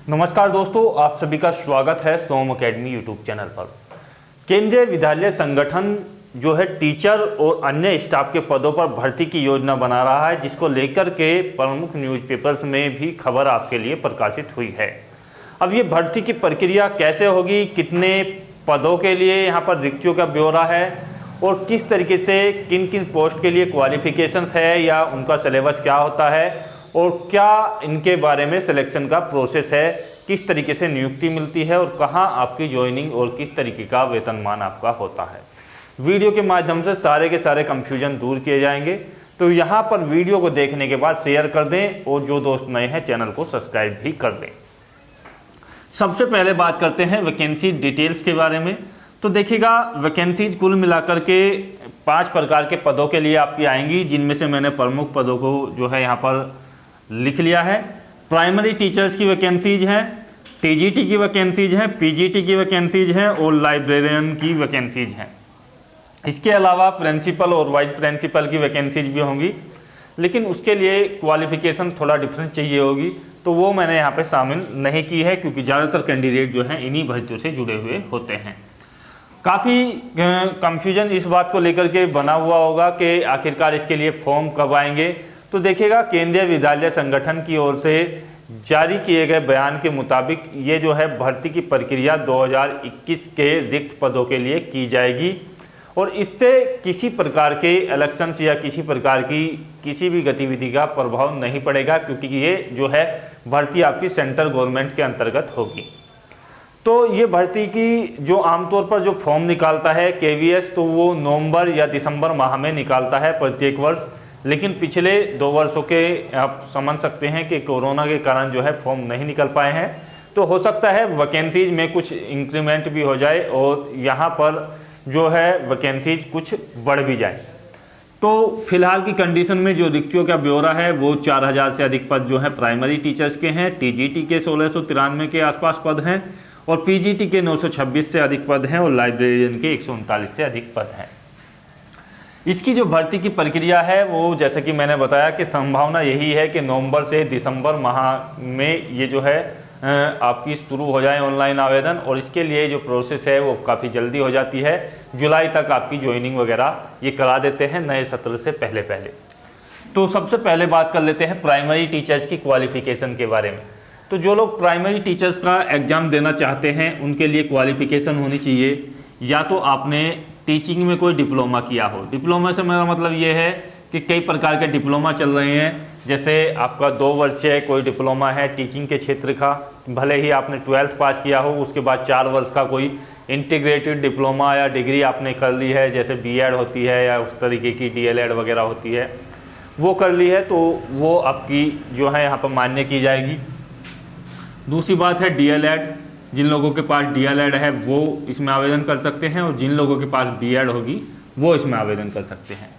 नमस्कार दोस्तों, आप सभी का स्वागत है सोम अकेडमी यूट्यूब चैनल पर। केंद्रीय विद्यालय संगठन जो है टीचर और अन्य स्टाफ के पदों पर भर्ती की योजना बना रहा है, जिसको लेकर के प्रमुख न्यूज़पेपर्स में भी खबर आपके लिए प्रकाशित हुई है। अब ये भर्ती की प्रक्रिया कैसे होगी, कितने पदों के लिए यहाँ पर रिक्तियों का ब्यौरा है और किस तरीके से किन किन पोस्ट के लिए क्वालिफिकेशंस है या उनका सिलेबस क्या होता है और क्या इनके बारे में सिलेक्शन का प्रोसेस है, किस तरीके से नियुक्ति मिलती है और कहाँ आपकी ज्वाइनिंग और किस तरीके का वेतनमान आपका होता है, वीडियो के माध्यम से सारे के सारे कंफ्यूजन दूर किए जाएंगे। तो यहाँ पर वीडियो को देखने के बाद शेयर कर दें और जो दोस्त नए हैं चैनल को सब्सक्राइब भी कर दें। सबसे पहले बात करते हैं वैकेंसी डिटेल्स के बारे में। तो देखिएगा, वैकेंसीज कुल मिलाकर के 5 प्रकार के पदों के लिए आपकी आएंगी, जिनमें से मैंने प्रमुख पदों को जो है यहाँ पर लिख लिया है। प्राइमरी टीचर्स की वैकेंसीज हैं, टीजीटी की वैकेंसीज हैं, पीजीटी की वैकेंसीज हैं और लाइब्रेरियन की वैकेंसीज हैं। इसके अलावा प्रिंसिपल और वाइस प्रिंसिपल की वैकेंसीज भी होंगी, लेकिन उसके लिए क्वालिफिकेशन थोड़ा डिफरेंट चाहिए होगी, तो वो मैंने यहाँ पे शामिल नहीं की है क्योंकि ज़्यादातर कैंडिडेट जो हैं इन्हीं भर्तियों से जुड़े हुए होते हैं। काफ़ी कंफ्यूजन इस बात को लेकर के बना हुआ होगा कि आखिरकार इसके लिए फॉर्म कब आएंगे। तो देखिएगा, केंद्रीय विद्यालय संगठन की ओर से जारी किए गए बयान के मुताबिक ये जो है भर्ती की प्रक्रिया 2021 के रिक्त पदों के लिए की जाएगी और इससे किसी प्रकार के इलेक्शंस या किसी प्रकार की किसी भी गतिविधि का प्रभाव नहीं पड़ेगा, क्योंकि ये जो है भर्ती आपकी सेंट्रल गवर्नमेंट के अंतर्गत होगी। तो ये भर्ती की जो आमतौर पर जो फॉर्म निकालता है केवीएस, तो वो नवंबर या दिसंबर माह में निकालता है प्रत्येक वर्ष, लेकिन पिछले 2 वर्षों के आप समझ सकते हैं कि कोरोना के कारण जो है फॉर्म नहीं निकल पाए हैं। तो हो सकता है वैकेंसीज में कुछ इंक्रीमेंट भी हो जाए और यहाँ पर जो है वैकेंसीज कुछ बढ़ भी जाए। तो फिलहाल की कंडीशन में जो रिक्तियों का ब्यौरा है वो 4000 से अधिक पद जो है प्राइमरी टीचर्स के हैं, टीजीटी के 1693 के आसपास पद हैं और पीजीटी के 926 से अधिक पद हैं और लाइब्रेरियन के 139 से अधिक पद हैं। इसकी जो भर्ती की प्रक्रिया है वो जैसे कि मैंने बताया कि संभावना यही है कि नवंबर से दिसंबर माह में ये जो है आपकी शुरू हो जाए ऑनलाइन आवेदन, और इसके लिए जो प्रोसेस है वो काफ़ी जल्दी हो जाती है। जुलाई तक आपकी ज्वाइनिंग वगैरह ये करा देते हैं नए सत्र से पहले पहले। तो सबसे पहले बात कर लेते हैं प्राइमरी टीचर्स की क्वालिफिकेशन के बारे में। तो जो लोग प्राइमरी टीचर्स का एग्ज़ाम देना चाहते हैं उनके लिए क्वालिफिकेशन होनी चाहिए, या तो आपने टीचिंग में कोई डिप्लोमा किया हो। डिप्लोमा से मेरा मतलब ये है कि कई प्रकार के डिप्लोमा चल रहे हैं, जैसे आपका 2 वर्षीय कोई डिप्लोमा है टीचिंग के क्षेत्र का, भले ही आपने 12th पास किया हो, उसके बाद 4 वर्ष का कोई इंटीग्रेटेड डिप्लोमा या डिग्री आपने कर ली है, जैसे बीएड होती है या उस तरीके की डीएलएड वगैरह होती है, वो कर ली है, तो वो आपकी जो है यहाँ पर मान्य की जाएगी। दूसरी बात है डीएलएड, जिन लोगों के पास डीएलएड है वो इसमें आवेदन कर सकते हैं और जिन लोगों के पास बीएड होगी वो इसमें आवेदन कर सकते हैं।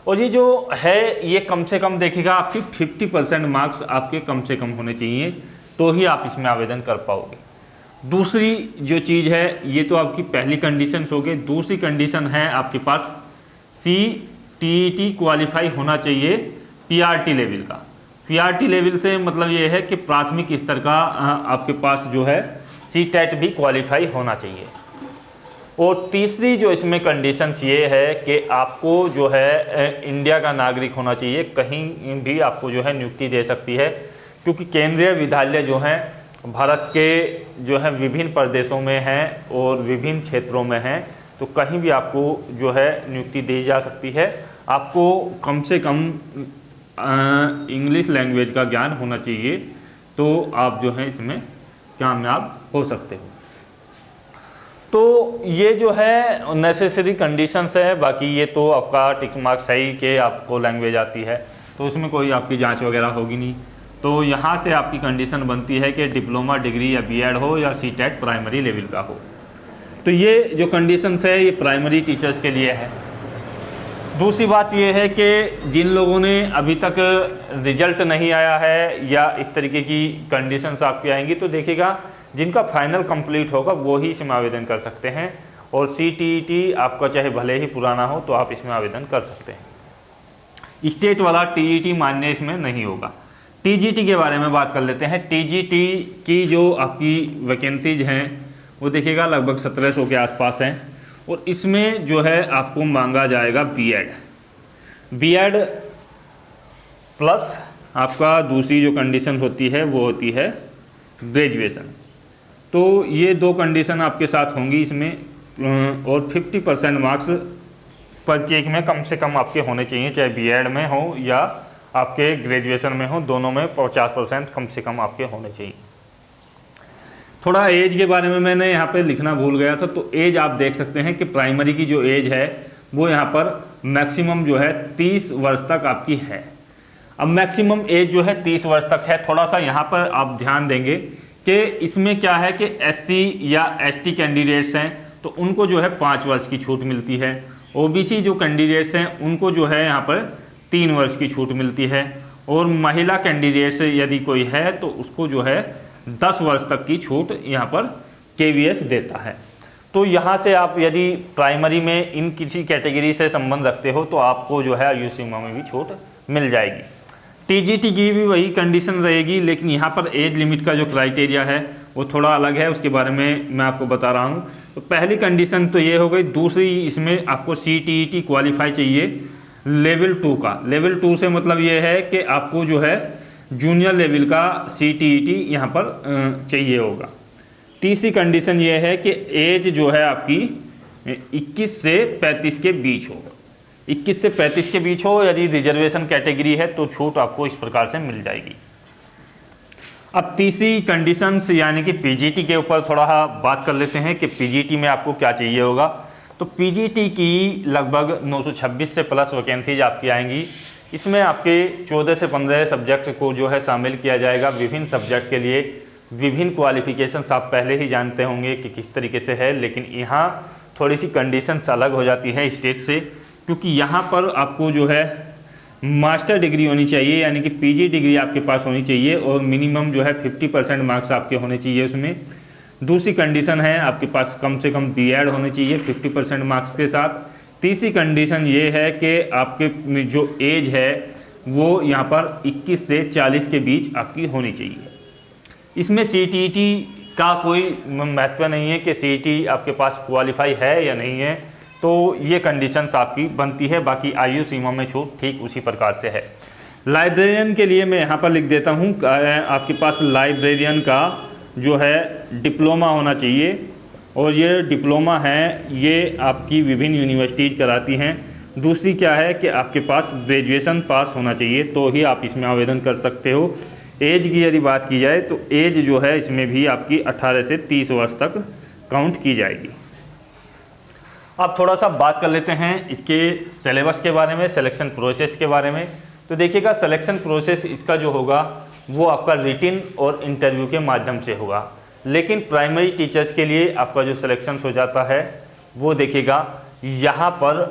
और ये जो है ये कम से कम देखिएगा आपकी 50% मार्क्स आपके कम से कम होने चाहिए, तो ही आप इसमें आवेदन कर पाओगे। दूसरी जो चीज़ है ये तो आपकी पहली कंडीशन हो गई। दूसरी कंडीशन है आपके पास CTET क्वालिफाई होना चाहिए पीआरटी लेवल का। पीआरटी लेवल से मतलब ये है कि प्राथमिक स्तर का आपके पास जो है CTET भी क्वालिफाई होना चाहिए। और तीसरी जो इसमें कंडीशंस ये है कि आपको जो है इंडिया का नागरिक होना चाहिए, कहीं भी आपको जो है नियुक्ति दे सकती है, क्योंकि केंद्रीय विद्यालय जो हैं भारत के जो है विभिन्न प्रदेशों में हैं और विभिन्न क्षेत्रों में हैं, तो कहीं भी आपको जो है नियुक्ति दी जा सकती है। आपको कम से कम इंग्लिश लैंग्वेज का ज्ञान होना चाहिए, तो आप जो है इसमें कामयाब हो सकते हो। तो ये जो है नेसेसरी कंडीशंस है, बाकी ये तो आपका टिक मार्क्स है ही कि आपको लैंग्वेज आती है, तो उसमें कोई आपकी जांच वगैरह होगी नहीं। तो यहाँ से आपकी कंडीशन बनती है कि डिप्लोमा डिग्री या बीएड हो या CTET प्राइमरी लेवल का हो। तो ये जो कंडीशंस है ये प्राइमरी टीचर्स के लिए है। दूसरी बात ये है कि जिन लोगों ने अभी तक रिजल्ट नहीं आया है या इस तरीके की कंडीशंस आपकी आएंगी, तो देखिएगा जिनका फाइनल कंप्लीट होगा वो ही इसमें आवेदन कर सकते हैं, और CTET आपका चाहे भले ही पुराना हो तो आप इसमें आवेदन कर सकते हैं। स्टेट वाला TET मान्य इसमें नहीं होगा। टीजीटी के बारे में बात कर लेते हैं। टीजीटी की जो आपकी वैकेंसीज हैं वो देखिएगा लगभग 1700 के आसपास हैं, और इसमें जो है आपको मांगा जाएगा बीएड प्लस आपका दूसरी जो कंडीशन होती है वो होती है ग्रेजुएशन। तो ये दो कंडीशन आपके साथ होंगी इसमें, और 50% मार्क्स प्रत्येक में कम से कम आपके होने चाहिए, चाहे बीएड में हो या आपके ग्रेजुएशन में हो, दोनों में 50% कम से कम आपके होने चाहिए। थोड़ा एज के बारे में मैंने यहाँ पे लिखना भूल गया था, तो एज आप देख सकते हैं कि प्राइमरी की जो एज है वो यहाँ पर मैक्सिमम जो है 30 वर्ष तक आपकी है। अब मैक्सिमम एज जो है 30 वर्ष तक है। थोड़ा सा यहाँ पर आप ध्यान देंगे कि इसमें क्या है कि एससी या एसटी कैंडिडेट्स हैं तो उनको जो है 5 वर्ष की छूट मिलती है। ओबीसी जो कैंडिडेट्स हैं उनको जो है यहाँ पर 3 वर्ष की छूट मिलती है, और महिला कैंडिडेट्स यदि कोई है तो उसको जो है 10 वर्ष तक की छूट यहाँ पर केवीएस देता है। तो यहाँ से आप यदि प्राइमरी में इन किसी कैटेगरी से संबंध रखते हो तो आपको जो है आयु सीमा में भी छूट मिल जाएगी। टीजीटी की भी वही कंडीशन रहेगी, लेकिन यहाँ पर एज लिमिट का जो क्राइटेरिया है वो थोड़ा अलग है, उसके बारे में मैं आपको बता रहा हूँ। तो पहली कंडीशन तो ये हो गई। दूसरी, इसमें आपको सीटीईटी क्वालिफाई चाहिए लेवल 2 का। लेवल 2 से मतलब ये है कि आपको जो है जूनियर लेवल का सीटीईटी यहाँ पर चाहिए होगा। तीसरी कंडीशन ये है कि एज जो है आपकी 21 से 35 के बीच हो। 21 से 35 के बीच हो, यदि रिजर्वेशन कैटेगरी है तो छूट आपको इस प्रकार से मिल जाएगी। अब तीसरी कंडीशंस यानी कि पीजीटी के ऊपर थोड़ा बात कर लेते हैं कि पीजीटी में आपको क्या चाहिए होगा। तो पीजीटी की लगभग 926 से प्लस वैकेंसीज आपकी आएंगी। इसमें आपके 14 से 15 सब्जेक्ट को जो है शामिल किया जाएगा। विभिन्न सब्जेक्ट के लिए विभिन्न क्वालिफिकेशंस आप पहले ही जानते होंगे कि किस तरीके से है, लेकिन यहाँ थोड़ी सी कंडीशंस अलग हो जाती है स्टेट से, क्योंकि यहाँ पर आपको जो है मास्टर डिग्री होनी चाहिए, यानी कि पीजी डिग्री आपके पास होनी चाहिए, और मिनिमम जो है 50% मार्क्स आपके होने चाहिए उसमें। दूसरी कंडीशन है आपके पास कम से कम बीएड होने चाहिए 50% मार्क्स के साथ। तीसरी कंडीशन ये है कि आपके जो एज है वो यहाँ पर 21 से 40 के बीच आपकी होनी चाहिए। इसमें सीटीईटी का कोई महत्व नहीं है कि सीईटी आपके पास क्वालिफाई है या नहीं है, तो ये कंडीशंस आपकी बनती है। बाकी आयु सीमा में छूट ठीक उसी प्रकार से है। लाइब्रेरियन के लिए मैं यहाँ पर लिख देता हूँ, आपके पास लाइब्रेरियन का जो है डिप्लोमा होना चाहिए, और ये डिप्लोमा है ये आपकी विभिन्न यूनिवर्सिटीज़ कराती हैं। दूसरी क्या है कि आपके पास ग्रेजुएशन पास होना चाहिए, तो ही आप इसमें आवेदन कर सकते हो। एज की यदि बात की जाए तो एज जो है इसमें भी आपकी 18 से 30 वर्ष तक काउंट की जाएगी। अब थोड़ा सा बात कर लेते हैं इसके सिलेबस के बारे में, सिलेक्शन प्रोसेस के बारे में। तो देखिएगा, सिलेक्शन प्रोसेस इसका जो होगा वो आपका रिटिन और इंटरव्यू के माध्यम से होगा, लेकिन प्राइमरी टीचर्स के लिए आपका जो सिलेक्शन हो जाता है वो देखिएगा यहाँ पर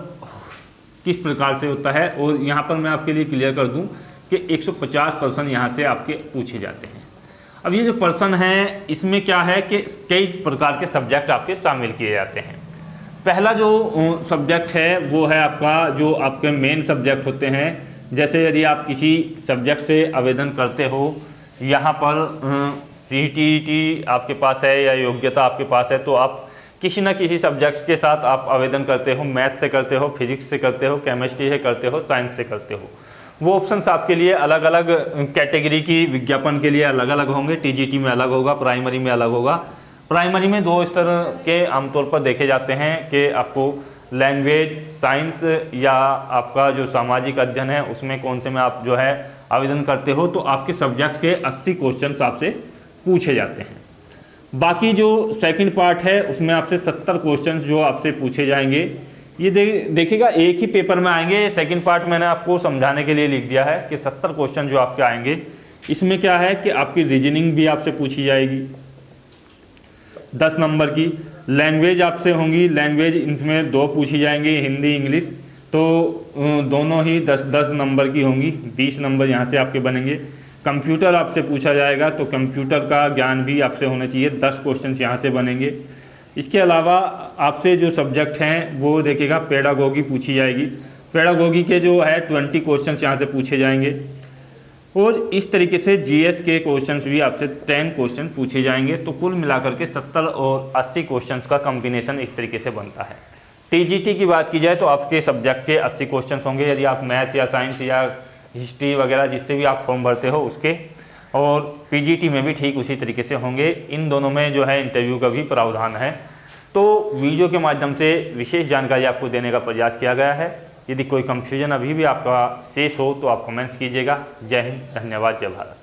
किस प्रकार से होता है। और यहाँ पर मैं आपके लिए क्लियर कर दूँ कि 150 पर्सन यहाँ से आपके पूछे जाते हैं। अब ये जो पर्सन है इसमें क्या है कि कई प्रकार के सब्जेक्ट आपके शामिल किए जाते हैं। पहला जो सब्जेक्ट है वो है आपका जो आपके मेन सब्जेक्ट होते हैं। जैसे यदि आप किसी सब्जेक्ट से आवेदन करते हो, यहाँ पर सीटीईटी आपके पास है या योग्यता आपके पास है, तो आप किसी न किसी सब्जेक्ट के साथ आप आवेदन करते हो। मैथ से करते हो, फिजिक्स से करते हो, केमिस्ट्री से करते हो, साइंस से करते हो। वो ऑप्शंस आपके लिए अलग अलग कैटेगरी की विज्ञापन के लिए अलग अलग होंगे। टीजीटी में अलग होगा, प्राइमरी में अलग होगा। प्राइमरी में 2 स्तर के आमतौर पर देखे जाते हैं कि आपको लैंग्वेज, साइंस या आपका जो सामाजिक अध्ययन है उसमें कौन से में आप जो है आवेदन करते हो, तो आपके सब्जेक्ट के 80 क्वेश्चन आपसे पूछे जाते हैं। बाकी जो सेकंड पार्ट है उसमें आपसे 70 क्वेश्चन जो आपसे पूछे जाएंगे। ये देखिएगा एक ही पेपर में आएंगे। सेकंड पार्ट मैंने आपको समझाने के लिए लिख दिया है कि 70 क्वेश्चन जो आपके आएंगे, इसमें क्या है कि आपकी रीजनिंग भी आपसे पूछी जाएगी 10 नंबर की। लैंग्वेज आपसे होंगी, लैंग्वेज इसमें 2 पूछी जाएंगी, हिंदी इंग्लिश, तो दोनों ही 10-10 नंबर की होंगी। 20 नंबर यहाँ से आपके बनेंगे। कंप्यूटर आपसे पूछा जाएगा, तो कंप्यूटर का ज्ञान भी आपसे होना चाहिए। 10 क्वेश्चन यहाँ से बनेंगे। इसके अलावा आपसे जो सब्जेक्ट हैं वो देखिएगा पेडागोगी पूछी जाएगी। पेडागोगी के जो है 20 क्वेश्चन यहाँ से पूछे जाएंगे। और इस तरीके से जीएस के क्वेश्चंस भी आपसे 10 क्वेश्चन पूछे जाएंगे। तो कुल मिलाकर के 70 और 80 क्वेश्चंस का कॉम्बिनेशन इस तरीके से बनता है। टीजीटी की बात की जाए तो आपके सब्जेक्ट के 80 क्वेश्चन होंगे, यदि आप मैथ या साइंस या हिस्ट्री वगैरह जिससे भी आप फॉर्म भरते हो उसके, और पीजीटी में भी ठीक उसी तरीके से होंगे। इन दोनों में जो है इंटरव्यू का भी प्रावधान है। तो वीडियो के माध्यम से विशेष जानकारी आपको देने का प्रयास किया गया है। यदि कोई कंफ्यूजन अभी भी आपका शेष हो तो आप कमेंट्स कीजिएगा। जय हिंद, धन्यवाद, जय भारत।